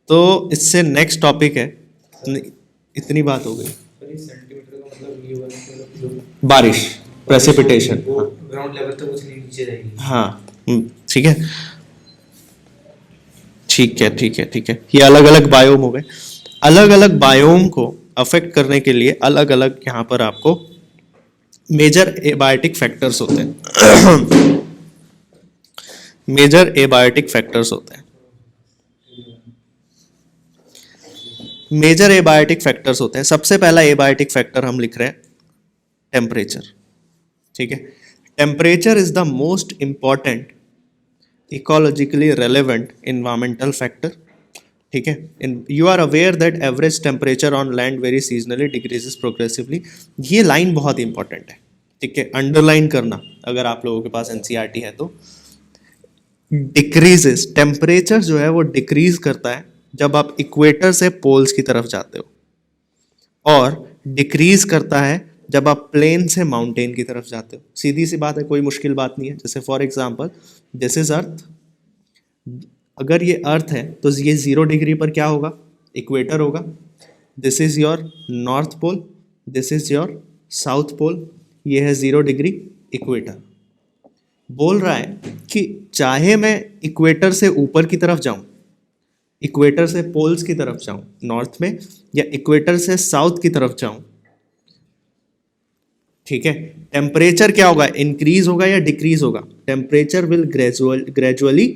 तो इससे next topic है, इतनी बात हो गई, सेंटीमीटर का मतलब ये हुआ कि मतलब जो बारिश, प्रेसिपिटेशन। वो ग्राउंड लेवल तक उतनी नीचे रहेगी। हाँ, ठीक है, ठीक है, ठीक है, ठीक है। ये अलग अलग बायोम हो गए। अलग अलग बायोम को अफेक्ट करने के लिए अलग अलग यहाँ पर आपको मेजर एबायोटिक फैक्टर्स होते हैं। मेजर एबायोटिक फैक्टर्स होते हैं। मेजर एबायोटिक फैक्टर्स होते हैं। सबसे पहला एबायोटिक फैक्टर हम लिख रहे हैं टेम्परेचर, ठीक है। Temperature is the most important ecologically relevant environmental factor, ठीक है। You are aware that average temperature on land very seasonally decreases progressively. ये लाइन बहुत इंपॉर्टेंट है, ठीक है, अंडरलाइन करना अगर आप लोगों के पास एनसीईआरटी है तो। डिक्रीजेस, टेम्परेचर जो है वो डिक्रीज करता है जब आप इक्वेटर से पोल्स की तरफ जाते हो, और डिक्रीज करता है जब आप प्लेन से माउंटेन की तरफ जाते हो। सीधी सी बात है, कोई मुश्किल बात नहीं है। जैसे for example this is earth, अगर ये अर्थ है तो ये 0 डिग्री पर क्या होगा, इक्वेटर होगा। This is your north pole, this is your south pole, ये है 0 डिग्री इक्वेटर। बोल रहा है कि चाहे मैं इक्वेटर से ऊपर की तरफ जाऊं, इक्वेटर से पोल्स की तरफ जाऊं नॉर्थ में, या इक्वेटर से साउथ की तरफ जाऊं, ठीक है, टेम्परेचर क्या होगा, इंक्रीज होगा या डिक्रीज होगा? टेम्परेचर विल ग्रेजुअली,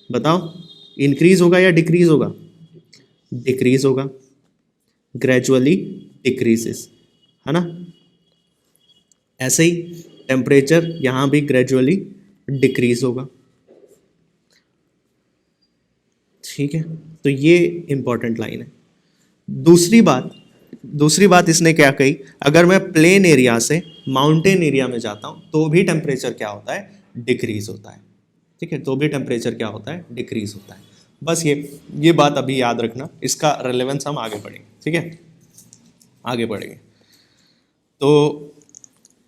बताओ, इंक्रीज होगा या डिक्रीज होगा? डिक्रीज होगा, ग्रेजुअली डिक्रीजेस, है ना। ऐसे ही टेम्परेचर यहां भी ग्रेजुअली डिक्रीज होगा, ठीक है। तो ये इंपॉर्टेंट लाइन है। दूसरी बात इसने क्या कही, अगर मैं प्लेन एरिया से माउंटेन एरिया में जाता हूं तो भी टेम्परेचर क्या होता है, डिक्रीज होता है, ठीक है। तो भी टेम्परेचर क्या होता है, डिक्रीज होता है। बस ये बात अभी याद रखना, इसका रेलेवेंस हम आगे पढ़ेंगे, ठीक है, आगे बढ़ेंगे। तो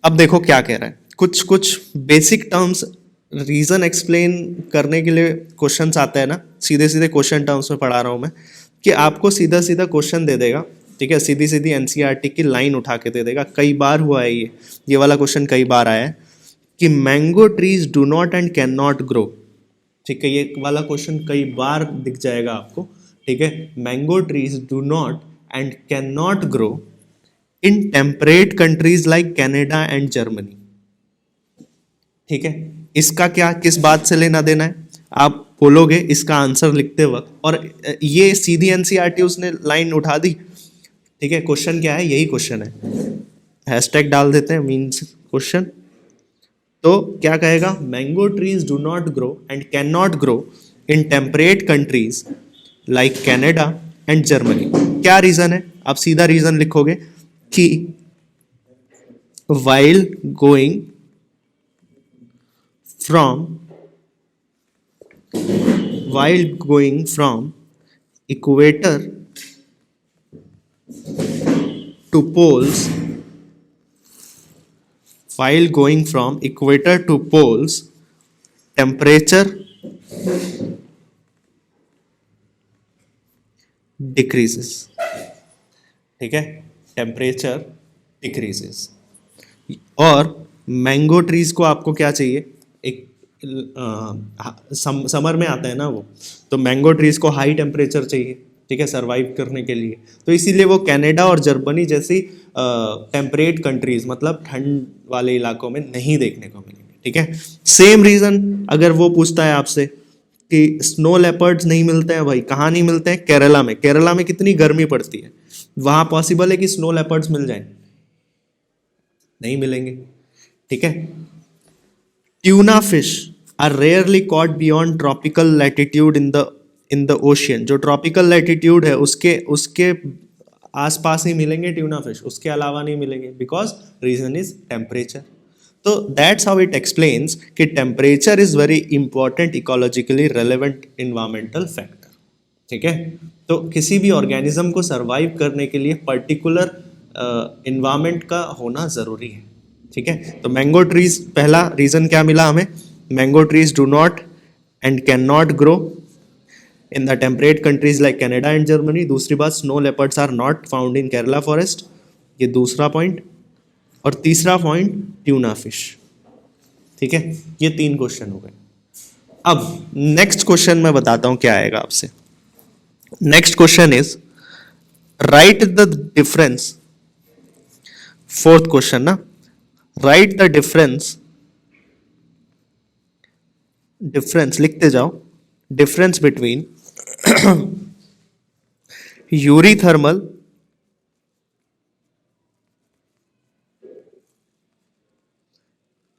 अब देखो क्या कह रहा है, कुछ बेसिक टर्म्स रीजन एक्सप्लेन करने के लिए क्वेश्चंस आते हैं ना, सीधे सीधे क्वेश्चन टर्म्स में पढ़ा रहा हूं मैं, कि आपको सीधा सीधा क्वेश्चन दे देगा, ठीक है, सीधी सीधी एनसीईआरटी की लाइन उठा के दे देगा। कई बार हुआ है ये वाला क्वेश्चन कई बार आया है कि mango trees do not and can not grow, ठीक है, ये वाला क्वेश्चन कई बार दिख जाएगा आपको, ठीक है। Mango trees do not and can not grow in temperate countries like Canada and Germany, ठीक है। इसका क्या, किस बात से लेना देना है, आप बोलोगे इसका आंसर लिखते वक्त, और ये सीधी एनसीईआरटी उसने लाइन उठा दी, ठीक है। क्वेश्चन क्या है, यही क्वेश्चन है, हैशटैग डाल देते हैं मीन्स क्वेश्चन। तो क्या कहेगा, mango trees do not grow and can not grow in temperate countries like Canada and Germany. क्या रीजन है, आप सीधा रीजन लिखोगे कि while going from equator to poles, while going from equator to poles, temperature decreases, ठीक है, temperature decreases. और mango trees को आपको क्या चाहिए, एक समर में आता है ना वो, तो मैंगो ट्रीज को हाई टेम्परेचर चाहिए, ठीक है, सरवाइव करने के लिए। तो इसीलिए वो कनाडा और जर्मनी जैसी टेम्परेट कंट्रीज, मतलब ठंड वाले इलाकों में नहीं देखने को मिलेंगे, ठीक है। सेम रीजन अगर वो पूछता है आपसे कि स्नो लेपर्ड्स नहीं मिलते हैं भाई, कहाँ नहीं मिलते हैं, केरला में। केरला में कितनी गर्मी पड़ती है, वहां पॉसिबल है कि स्नो लेपर्ड्स मिल जाएं? नहीं मिलेंगे, ठीक है। Tuna fish are rarely caught beyond tropical latitude in the ocean. जो ट्रॉपिकल लैटिट्यूड है उसके आसपास ही मिलेंगे ट्यूना फिश, उसके अलावा नहीं मिलेंगे, बिकॉज रीजन इज टेम्परेचर। तो दैट्स हाउ इट एक्सप्लेन्स कि temperature is very important ecologically relevant environmental factor, ठीक है। तो किसी भी ऑर्गेनिज्म को सर्वाइव करने के लिए पर्टिकुलर इन्वायरमेंट का होना ज़रूरी है, ठीक है। तो मैंगो ट्रीज, पहला रीज़न क्या मिला हमें, mango trees do not and can not grow in the temperate countries like Canada and Germany. दूसरी बात, snow leopards are not found in Kerala forest, ये दूसरा पॉइंट। और तीसरा पॉइंट, ट्यूना फिश। ठीक है, ये 3 क्वेश्चन हो गए। अब नेक्स्ट क्वेश्चन मैं बताता हूं क्या आएगा आपसे। Next question is right the difference, 4th question ना, राइट द डिफरेंस लिखते जाओ, difference between eurythermal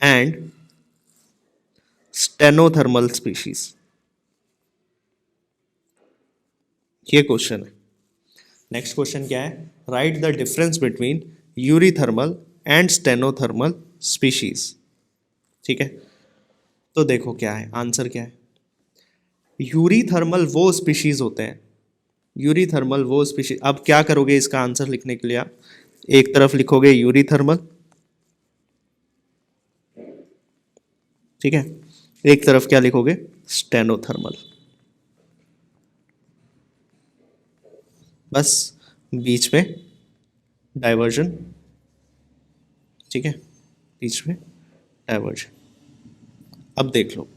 and stenothermal species. ये क्वेश्चन है। नेक्स्ट क्वेश्चन क्या है, right the difference between eurythermal and stenothermal species. ठीक है, तो देखो क्या है, आंसर क्या है। यूरीथर्मल वो स्पीशीज होते हैं, यूरीथर्मल वो स्पीशीज। अब क्या करोगे इसका आंसर लिखने के लिए, आप एक तरफ लिखोगे यूरीथर्मल, ठीक है, एक तरफ क्या लिखोगे, स्टेनोथर्मल। बस बीच में डाइवर्जन, ठीक है, बीच में डाइवर्जन। अब देख लो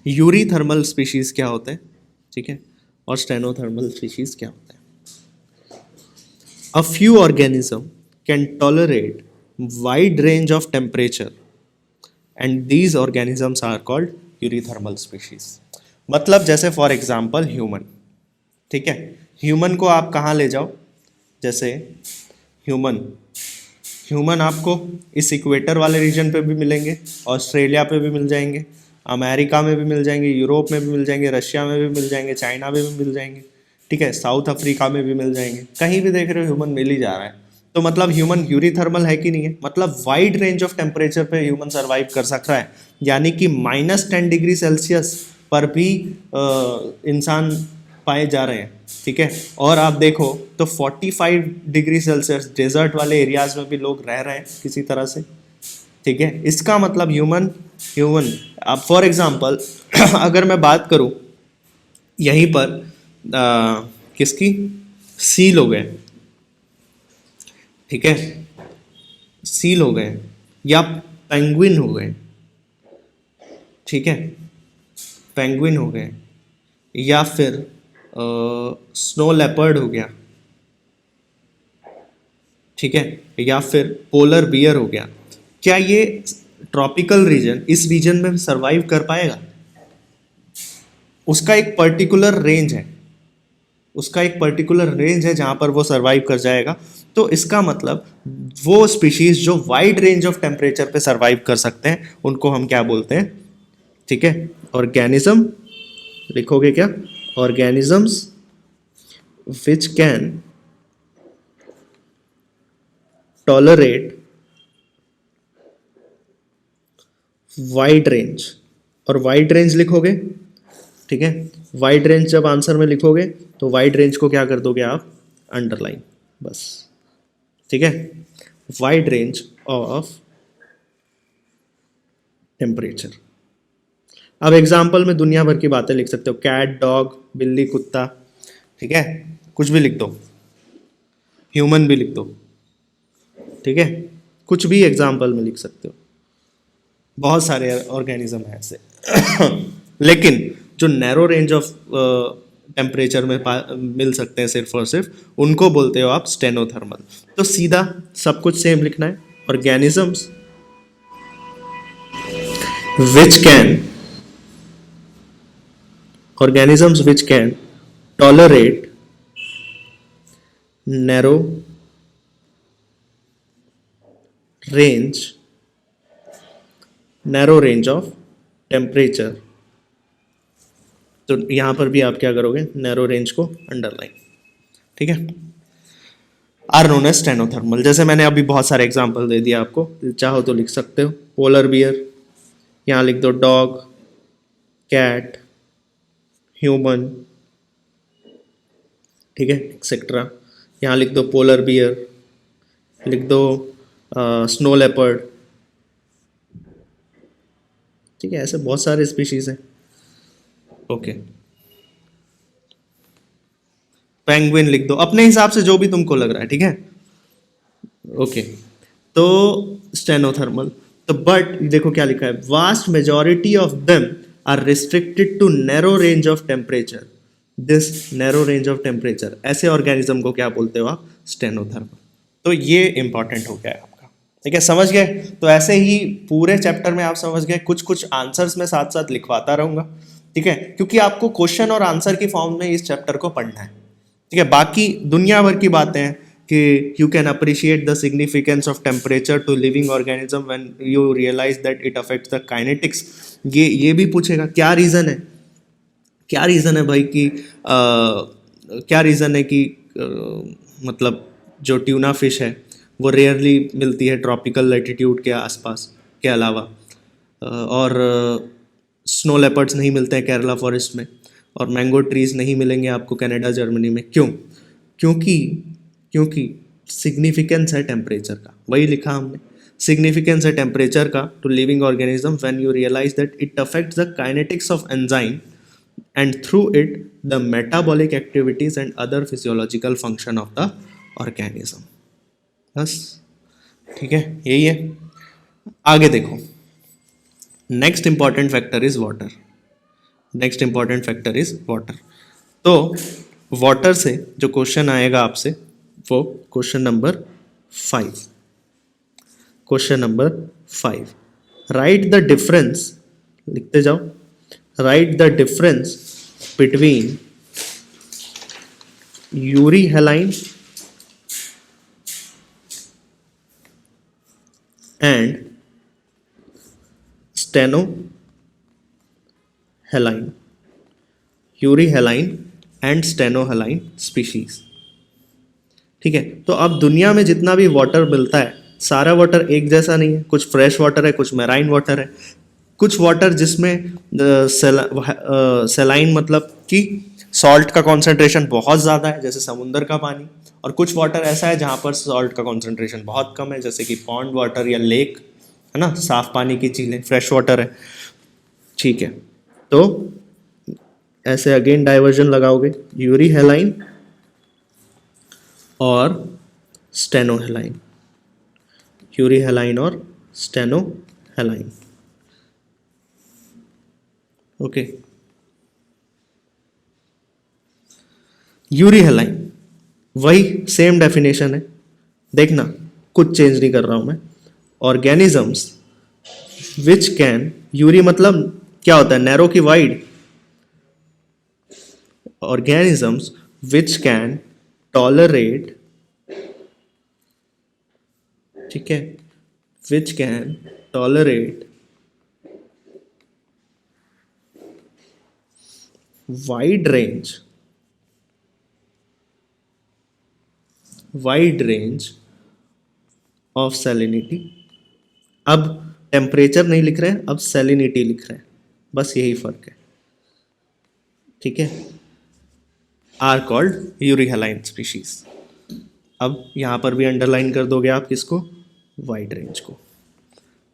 यूरीथर्मल स्पीशीज क्या होते हैं, ठीक है, और स्टेनोथर्मल स्पीशीज क्या होते हैं। A few organism can tolerate wide range of temperature and these organisms are called eurythermal species. मतलब जैसे फॉर एग्जांपल ह्यूमन, ठीक है, ह्यूमन को आप कहाँ ले जाओ, जैसे ह्यूमन आपको इस इक्वेटर वाले रीजन पे भी मिलेंगे, ऑस्ट्रेलिया पे भी मिल जाएंगे, अमेरिका में भी मिल जाएंगे, यूरोप में भी मिल जाएंगे, रशिया में भी मिल जाएंगे, चाइना में भी मिल जाएंगे, ठीक है, साउथ अफ्रीका में भी मिल जाएंगे। कहीं भी देख रहे हो ह्यूमन मिल ही जा रहा है। तो मतलब ह्यूमन यूरीथर्मल है कि नहीं है, मतलब वाइड रेंज ऑफ टेम्परेचर पे ह्यूमन सर्वाइव कर सकता है, यानी कि -10 डिग्री सेल्सियस पर भी इंसान पाए जा रहे हैं, ठीक है। और आप देखो तो 45 डिग्री सेल्सियस डेजर्ट वाले एरियाज में भी लोग रह रहे हैं किसी तरह से, ठीक है। इसका मतलब ह्यूमन अब फॉर एग्जांपल अगर मैं बात करूं यहीं पर किसकी, सील हो गए, ठीक है, सील हो गए या पेंगुइन हो गए, ठीक है, पेंगुइन हो गए, या फिर स्नो लेपर्ड हो गया, ठीक है, या फिर पोलर बियर हो गया। क्या ये ट्रॉपिकल रीजन इस रीजन में सरवाइव कर पाएगा? उसका एक पर्टिकुलर रेंज है, उसका एक पर्टिकुलर रेंज है जहां पर वो सरवाइव कर जाएगा। तो इसका मतलब वो स्पीशीज जो वाइड रेंज ऑफ टेम्परेचर पे सरवाइव कर सकते हैं उनको हम क्या बोलते हैं, ठीक है, ऑर्गेनिज्म। लिखोगे क्या, organisms which can tolerate wide range, और वाइड रेंज लिखोगे, ठीक है। वाइड रेंज जब आंसर में लिखोगे तो वाइड रेंज को क्या कर दोगे आप, अंडरलाइन, बस, ठीक है, वाइड रेंज ऑफ टेम्परेचर। अब एग्जाम्पल में दुनिया भर की बातें लिख सकते हो, कैट, डॉग, बिल्ली, कुत्ता, ठीक है, कुछ भी लिख दो, ह्यूमन भी लिख दो, ठीक है, कुछ भी एग्जाम्पल में लिख सकते हो, बहुत सारे ऑर्गेनिज्म हैं ऐसे लेकिन जो नैरो रेंज ऑफ टेम्परेचर में मिल सकते हैं सिर्फ और सिर्फ उनको बोलते हो आप स्टेनोथर्मल। तो सीधा सब कुछ सेम लिखना है, organisms which can tolerate narrow range of temperature. तो यहां पर भी आप क्या करोगे, नैरो रेंज को अंडरलाइन, ठीक है, आर नोन एज स्टेनोथर्मल। जैसे मैंने अभी बहुत सारे एग्जांपल दे दिया आपको, चाहो तो लिख सकते हो, पोलर बियर, यहाँ लिख दो डॉग, कैट, ह्यूमन, ठीक है, एक्सेट्रा। यहाँ लिख दो पोलर बियर, लिख दो स्नो लेपर्ड, ठीक है, ऐसे बहुत सारे स्पीशीज हैं, ओके। पेंगुइन लिख दो, अपने हिसाब से जो भी तुमको लग रहा है, ठीक है। ओके, तो स्टेनोथर्मल, तो बट देखो क्या लिखा है, vast majority of them are restricted to narrow range of temperature. This narrow range of temperature, ऐसे ऑर्गेनिज्म को क्या बोलते हो आप, स्टेनोथर्मल। तो ये इंपॉर्टेंट हो गया है आपका, ठीक है, समझ गए। तो ऐसे ही पूरे चैप्टर में आप समझ गए, कुछ कुछ आंसर्स में साथ साथ लिखवाता रहूंगा, ठीक है, क्योंकि आपको क्वेश्चन और आंसर की फॉर्म में इस चैप्टर को पढ़ना है, ठीक है। बाकी दुनिया भर की बातें हैं कि you can appreciate the significance of temperature to living organism when you realize that it affects the kinetics. ये भी पूछेगा क्या रीज़न है, क्या रीज़न है भाई कि क्या रीज़न है कि मतलब जो ट्यूना फिश है वो रेयरली मिलती है ट्रॉपिकल लैटिट्यूड के आसपास के अलावा, और स्नो लेपर्ड्स नहीं मिलते हैं केरला फॉरेस्ट में, और मैंगो ट्रीज नहीं मिलेंगे आपको कनाडा जर्मनी में। क्यों? क्योंकि क्योंकि सिग्निफिकेंस है टेम्परेचर का, वही लिखा हमने, सिग्निफिकेंस है टेम्परेचर का to living organism when you realize that it affects the kinetics of enzyme and through it the metabolic activities and other physiological function of the organism। बस, ठीक है, यही है। आगे देखो, next important factor is water, next important factor is water. तो water से जो क्वेश्चन आएगा आपसे वो question number 5, question number 5, right the difference, लिखते जाओ, write the difference between urehaline and stenohaline, urehaline and stenohaline species, ठीक है। तो अब दुनिया में जितना भी वाटर मिलता है सारा वाटर एक जैसा नहीं है, कुछ फ्रेश वाटर है, कुछ मैराइन वाटर है, कुछ वाटर जिसमें सेलाइन मतलब कि सॉल्ट का कॉन्सेंट्रेशन बहुत ज़्यादा है जैसे समुंदर का पानी, और कुछ वाटर ऐसा है जहाँ पर सॉल्ट का कॉन्सेंट्रेशन बहुत कम है जैसे कि पॉन्ड वाटर या लेक, है ना, साफ पानी की झीलें, फ्रेश वाटर है, ठीक है। तो ऐसे अगेन डाइवर्जन लगाओगे, यूरीहेलाइन और स्टेनोहेलाइन, यूरीहेलाइन और स्टेनोहेलाइन, ओके। यूरीहेलाइन वही सेम डेफिनेशन है, देखना कुछ चेंज नहीं कर रहा हूं मैं। ऑर्गेनिजम्स विच कैन, यूरी मतलब क्या होता है, नैरो की wide, organisms which can tolerate, ठीक है, which can tolerate wide range of salinity। अब टेम्परेचर नहीं लिख रहे हैं, अब सैलिनिटी लिख रहे हैं, बस यही फर्क है, ठीक है। Are called euryhaline species. अब यहां पर भी अंडरलाइन कर दोगे आप किसको, वाइड रेंज को।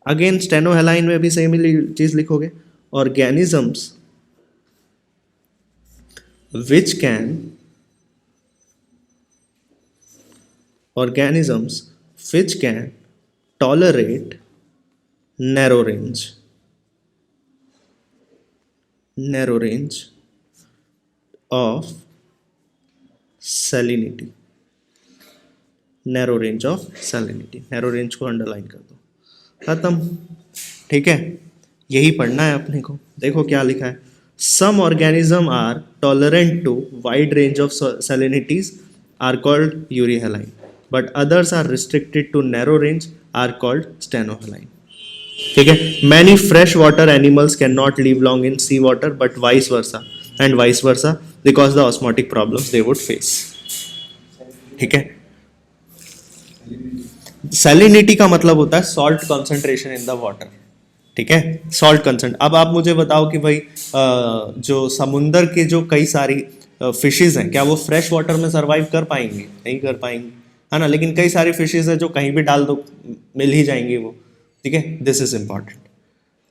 अगेन स्टेनोहेलाइन में भी सेम ही चीज लिखोगे, organisms which can tolerate narrow range of salinity, narrow range को अंडरलाइन कर दो, खत्म, ठीक है। यही पढ़ना है अपने को। देखो क्या लिखा है, some organisms are tolerant to wide range of salinities are called euryhaline, but others are restricted to narrow range are called stenohaline, ठीक है। many freshwater animals cannot live long in sea water but vice versa because the osmotic problems they would face, ठीक है। salinity का मतलब होता है salt concentration in the water, ठीक है, सॉल्ट कंसेंट। अब आप मुझे बताओ कि भाई जो समुंदर के जो कई सारी फिशेज हैं क्या वो फ्रेश वाटर में सरवाइव कर पाएंगे? नहीं कर पाएंगे, है ना। लेकिन कई सारी फिशेज हैं जो कहीं भी डाल दो मिल ही जाएंगी वो, ठीक है। This is important,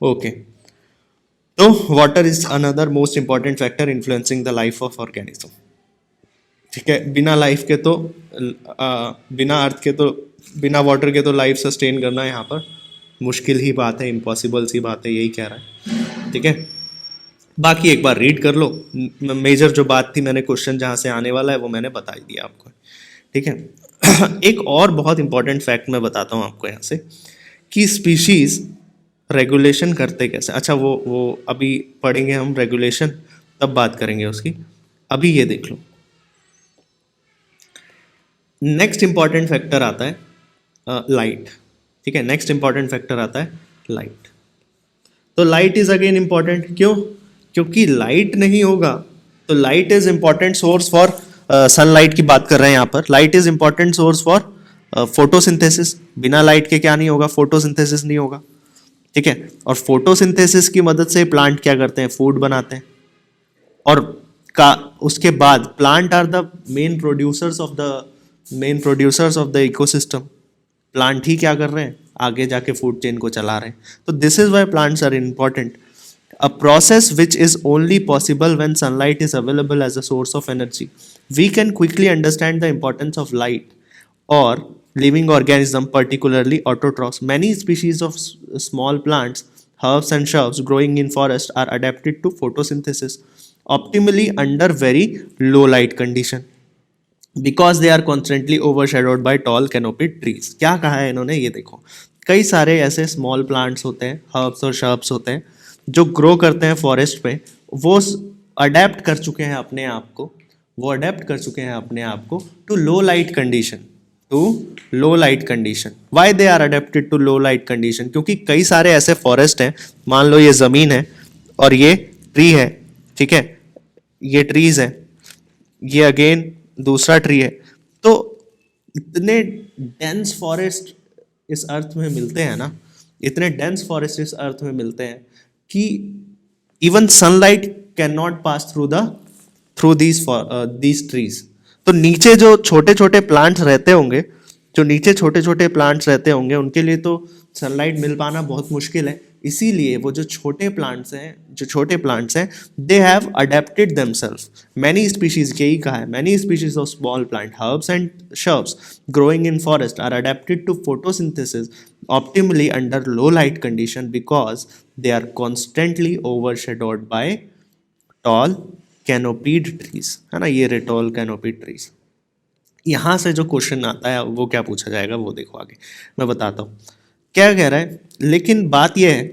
okay. तो water is another most important factor influencing the life of organism, ठीक है, बिना लाइफ के तो बिना अर्थ के तो, बिना वाटर के तो लाइफ सस्टेन करना यहाँ पर मुश्किल ही बात है, इम्पॉसिबल सी बात है, यही कह रहा है। ठीक है, बाकी एक बार रीड कर लो। मेजर जो बात थी, मैंने क्वेश्चन जहाँ से आने वाला है वो मैंने बता ही दिया आपको। ठीक है एक और बहुत इंपॉर्टेंट फैक्ट मैं बताता हूँ आपको यहाँ से कि स्पीशीज रेगुलेशन करते कैसे। अच्छा वो अभी पढ़ेंगे हम रेगुलेशन, तब बात करेंगे उसकी। अभी ये देख लो, नेक्स्ट इंपॉर्टेंट फैक्टर आता है लाइट। ठीक है, नेक्स्ट इंपॉर्टेंट फैक्टर आता है लाइट। तो लाइट इज अगेन इंपॉर्टेंट, क्यों? क्योंकि लाइट नहीं होगा तो light is important source for sunlight की बात कर रहे हैं यहाँ पर। Light is important source for photosynthesis. बिना लाइट के क्या नहीं होगा? फोटोसिंथेसिस नहीं होगा। ठीक है, और फोटोसिंथेसिस की मदद से प्लांट क्या करते हैं? फूड बनाते हैं। और उसके बाद plant are the main producers of the ecosystem. Plant ही क्या कर रहे हैं? आगे जाके फूड चेन को चला रहे हैं। तो this is why plants are important, a process which is only possible when sunlight is available as a source of energy. We can quickly understand the importance of light or living organism, particularly autotrophs. Many species of small plants, herbs and shrubs growing in forest are adapted to photosynthesis optimally under very low light condition because they are constantly overshadowed by tall canopied trees. क्या कहा है इन्होंने? ये देखो, कई सारे ऐसे small plants होते हैं, हर्ब्स और शर्ब्स होते हैं जो ग्रो करते हैं फॉरेस्ट में। वो अडेप्ट कर चुके हैं अपने आप को, to low light condition. Why they are adapted to low light condition? क्योंकि कई सारे ऐसे फॉरेस्ट हैं, मान लो ये ज़मीन है और ये ट्री है। ठीक है, ये ट्रीज है, ये अगेन दूसरा ट्री है। तो इतने डेंस फॉरेस्ट इस अर्थ में मिलते हैं ना, इतने डेंस फॉरेस्ट इस अर्थ में मिलते हैं कि even sunlight can not pass through these trees. तो नीचे जो छोटे छोटे प्लांट्स रहते होंगे, उनके लिए तो सनलाइट मिल पाना बहुत मुश्किल है। इसीलिए वो जो छोटे प्लांट्स हैं they have adapted themselves. Many species, यही कहा है, many species of small plant, herbs and shrubs growing in forest are adapted to photosynthesis optimally under low light condition because they are constantly overshadowed by tall canopied trees, है ना, ये tall canopied trees। यहाँ से जो question आता है वो क्या पूछा जाएगा वो देखो आगे मैं बताता हूँ क्या कह रहा है। लेकिन बात यह है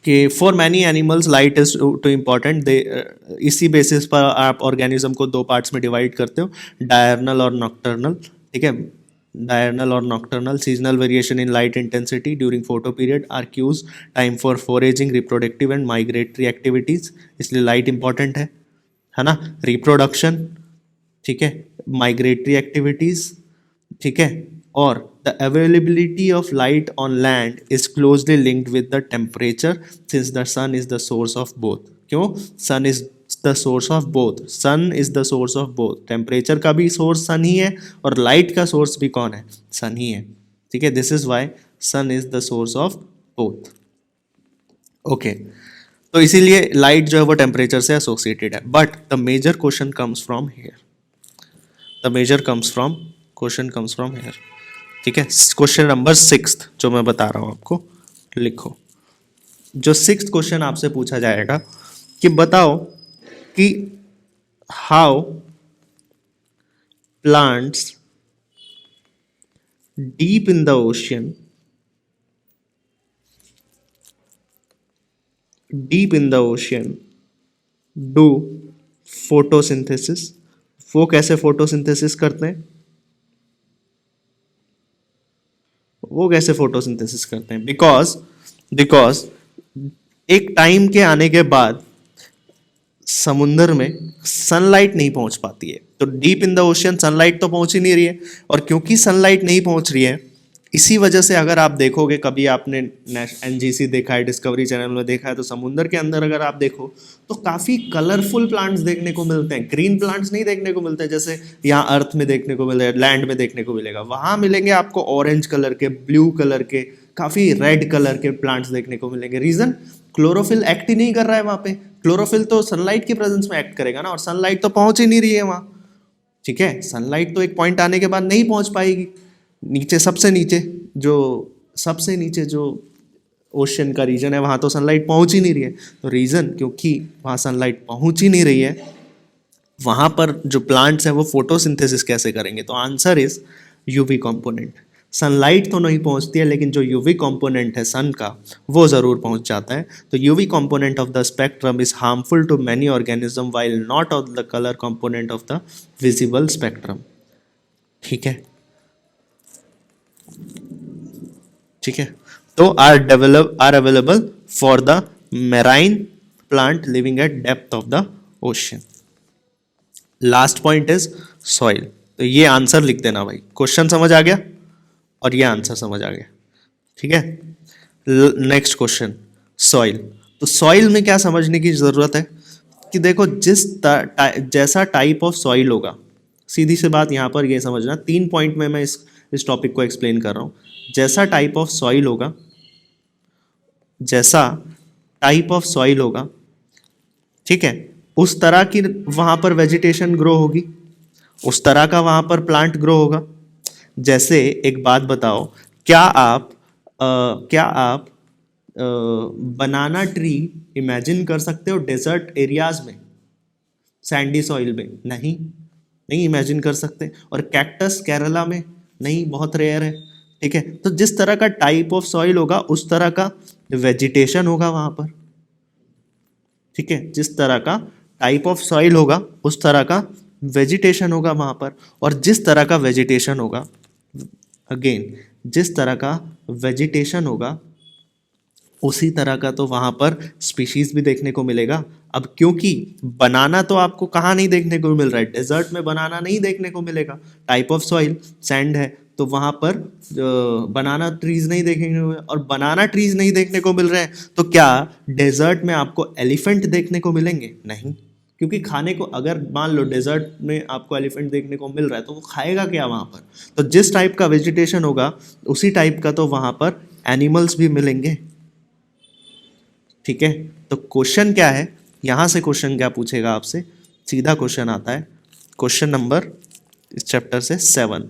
कि for many animals light is too important. इसी बेसिस पर आप ऑर्गेनिज्म को दो पार्ट्स में डिवाइड करते हो, डायर्नल और नॉक्टर्नल। ठीक है, diurnal or nocturnal. Seasonal variation in light intensity during photo period are cues time for foraging, reproductive and migratory activities. इसलिए light important है ना, reproduction, ठीक है, migratory activities, ठीक है, और the availability of light on land is closely linked with the temperature since the sun is the source of both. क्यों? sun is the source of both. Temperature का भी सोर्स सन ही है और लाइट का source भी कौन है? सन ही है। ठीक है, this is why sun is the source of both. Okay, तो इसीलिए लाइट जो है वो टेम्परेचर से एसोसिएटेड है। But the major question comes from here, ठीक है, क्वेश्चन नंबर 6 जो मैं बता रहा हूं आपको, लिखो। जो 6th क्वेश्चन आपसे पूछा जाएगा कि बताओ कि how plants deep in the ocean do photosynthesis. वो कैसे फोटोसिंथेसिस करते हैं? बिकॉज एक टाइम के आने के बाद समुंदर में सनलाइट नहीं पहुंच पाती है। तो deep in the ocean sunlight तो पहुंच ही नहीं रही है, और क्योंकि सनलाइट नहीं पहुंच रही है इसी वजह से अगर आप देखोगे, कभी आपने NGC देखा है, डिस्कवरी चैनल में देखा है, तो समुंदर के अंदर अगर आप देखो तो काफ़ी कलरफुल प्लांट्स देखने को मिलते हैं। ग्रीन प्लांट्स नहीं देखने को मिलते जैसे यहाँ अर्थ में देखने को मिले, लैंड में देखने को मिलेगा। वहाँ मिलेंगे आपको ऑरेंज कलर के, ब्लू कलर के, काफ़ी रेड कलर के प्लांट्स देखने को मिलेंगे। रीज़न, क्लोरोफिल एक्ट ही नहीं कर रहा है वहाँ पे। क्लोरोफिल तो सनलाइट की प्रेजेंस में एक्ट करेगा ना, और सनलाइट तो पहुँच ही नहीं रही है वहाँ। ठीक है, सनलाइट तो एक पॉइंट आने के बाद नहीं पहुंच पाएगी, नीचे सबसे नीचे जो ओशन का रीजन है वहां तो सनलाइट पहुंच ही नहीं रही है। तो रीजन क्योंकि वहां सनलाइट पहुंच ही नहीं रही है, वहां पर जो प्लांट्स हैं वो फोटोसिंथेसिस कैसे करेंगे? तो answer is UV component. Sunlight तो नहीं पहुंचती है, लेकिन जो यूवी कंपोनेंट है सन का वो ज़रूर पहुंच जाता है। तो UV component of the spectrum is harmful to many organism while not of the colour component of the visible spectrum. ठीक है, ठीक है। तो are available for the marine plant living at depth of the ocean. Last point is soil. तो ये answer लिख देना भाई, क्वेश्चन समझ आ गया और ये आंसर समझ आ गया। ठीक है, नेक्स्ट क्वेश्चन सॉइल। तो सॉइल में क्या समझने की जरूरत है कि देखो जैसा टाइप ऑफ सॉइल होगा, सीधी सी बात यहाँ पर ये समझना, 3 पॉइंट में मैं इस टॉपिक को एक्सप्लेन कर रहा हूँ। जैसा टाइप ऑफ सॉइल होगा, जैसा टाइप ऑफ सॉइल होगा, ठीक है, उस तरह की वहां पर वेजिटेशन ग्रो होगी, उस तरह का वहां पर प्लांट ग्रो होगा। जैसे एक बात बताओ, क्या आप बनाना ट्री इमेजिन कर सकते हो डेजर्ट एरियाज में, सैंडी सॉइल में? नहीं इमेजिन कर सकते। और कैक्टस केरला में? नहीं, बहुत रेयर है। ठीक है, तो जिस तरह का टाइप ऑफ सॉइल होगा उस तरह का वेजिटेशन होगा वहां पर। ठीक है, जिस तरह का टाइप ऑफ सॉइल होगा उस तरह का वेजिटेशन होगा वहां पर। और जिस तरह का वेजिटेशन होगा, अगेन जिस तरह का वेजिटेशन होगा उसी तरह का तो वहां पर स्पीशीज भी देखने को मिलेगा। अब क्योंकि बनाना तो आपको कहाँ नहीं देखने को मिल रहा है, डेजर्ट में बनाना नहीं देखने को मिलेगा, टाइप ऑफ सॉइल सैंड है, तो वहां पर बनाना ट्रीज नहीं देखेंगे। और बनाना ट्रीज नहीं देखने को मिल रहे हैं तो क्या डेजर्ट में आपको एलिफेंट देखने को मिलेंगे? नहीं, क्योंकि खाने को, अगर मान लो डेजर्ट में आपको एलिफेंट देखने को मिल रहा है तो वो खाएगा क्या वहां पर? तो जिस टाइप का वेजिटेशन होगा उसी टाइप का तो वहां पर एनिमल्स भी मिलेंगे। ठीक है, तो क्वेश्चन क्या है यहां से, क्वेश्चन क्या पूछेगा आपसे? सीधा क्वेश्चन आता है, क्वेश्चन नंबर इस चैप्टर से 7।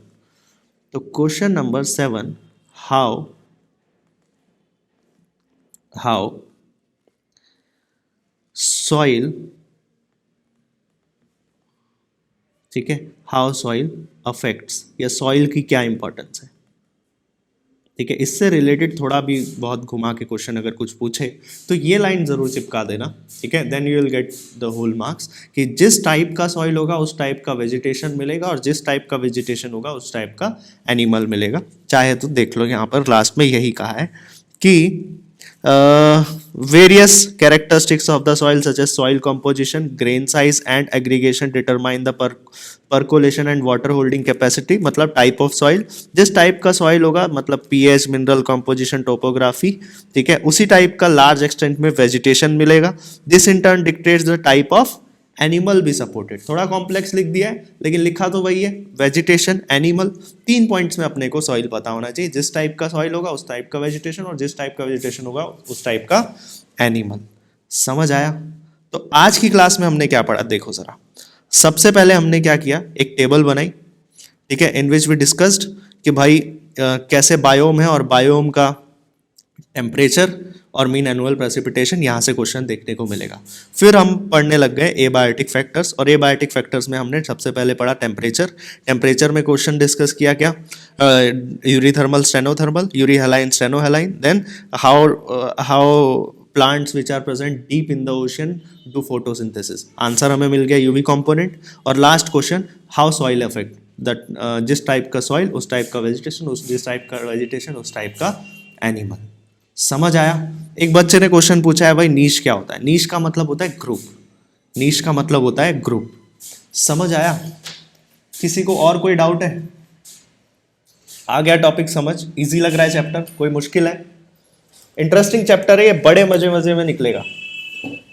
तो क्वेश्चन नंबर 7, हाउ सॉइल, ठीक है, हाउ सॉइल अफेक्ट्स, या सॉइल की क्या इंपॉर्टेंस है। ठीक है, इससे रिलेटेड थोड़ा भी बहुत घुमा के क्वेश्चन अगर कुछ पूछे तो ये लाइन जरूर चिपका देना। ठीक है, then you will get the whole marks, कि जिस टाइप का सॉइल होगा उस टाइप का वेजिटेशन मिलेगा और जिस टाइप का वेजिटेशन होगा उस टाइप का एनिमल मिलेगा। चाहे तो देख लो, यहाँ पर लास्ट में यही कहा है कि various characteristics of the soil such as soil composition, grain size and aggregation determine the percolation and water holding capacity। मतलब टाइप ऑफ सॉइल, जिस टाइप का सॉइल होगा मतलब पीएच, मिनरल कंपोजिशन, टोपोग्राफी, ठीक है, उसी टाइप का लार्ज एक्सटेंट में वेजिटेशन मिलेगा। This in turn dictates the type of animal भी सपोर्टेड। थोड़ा कॉम्प्लेक्स लिख दिया है लेकिन लिखा तो वही है, वेजिटेशन, एनिमल। 3 पॉइंट्स में अपने को सॉइल पता होना चाहिए, जिस टाइप का सॉइल होगा उस टाइप का वेजिटेशन, और जिस टाइप का वेजिटेशन होगा उस टाइप का एनिमल। समझ आया? तो आज की क्लास में हमने क्या पढ़ा, देखो जरा। सबसे पहले हमने क्या किया, एक टेबल बनाई, ठीक है, इन विच वी डिस्कस्ड कि भाई कैसे बायोम है और बायोम का टेम्परेचर और मीन एनुअल प्रेसिपिटेशन, यहाँ से क्वेश्चन देखने को मिलेगा। फिर हम पढ़ने लग गए एबायोटिक फैक्टर्स, और एबायोटिक फैक्टर्स में हमने सबसे पहले पढ़ा टेम्परेचर। टेम्परेचर में क्वेश्चन डिस्कस किया क्या, eurythermal, stenothermal, euryhaline, stenohaline. Then how plants which are present deep in the ocean do photosynthesis. Answer हमें मिल गया यूवी कंपोनेंट। और last question, how soil affect that, जिस type का soil उस type का वेजिटेशन, जिस type का वेजिटेशन उस टाइप का एनिमल। समझ आया? एक बच्चे ने क्वेश्चन पूछा है भाई नीश क्या होता है? नीश का मतलब होता है ग्रुप, नीश का मतलब होता है ग्रुप। समझ आया? किसी को और कोई डाउट है? आ गया टॉपिक समझ? इजी लग रहा है चैप्टर? कोई मुश्किल है? इंटरेस्टिंग चैप्टर है ये, बड़े मजे मजे में निकलेगा।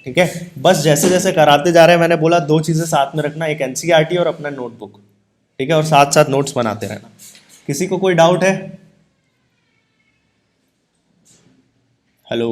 ठीक है, बस जैसे जैसे कराते जा रहे हैं, मैंने बोला 2 चीजें साथ में रखना, एक एनसीईआरटी और अपना नोटबुक। ठीक है, और साथ साथ नोट्स बनाते रहना। किसी को कोई डाउट है? हेलो।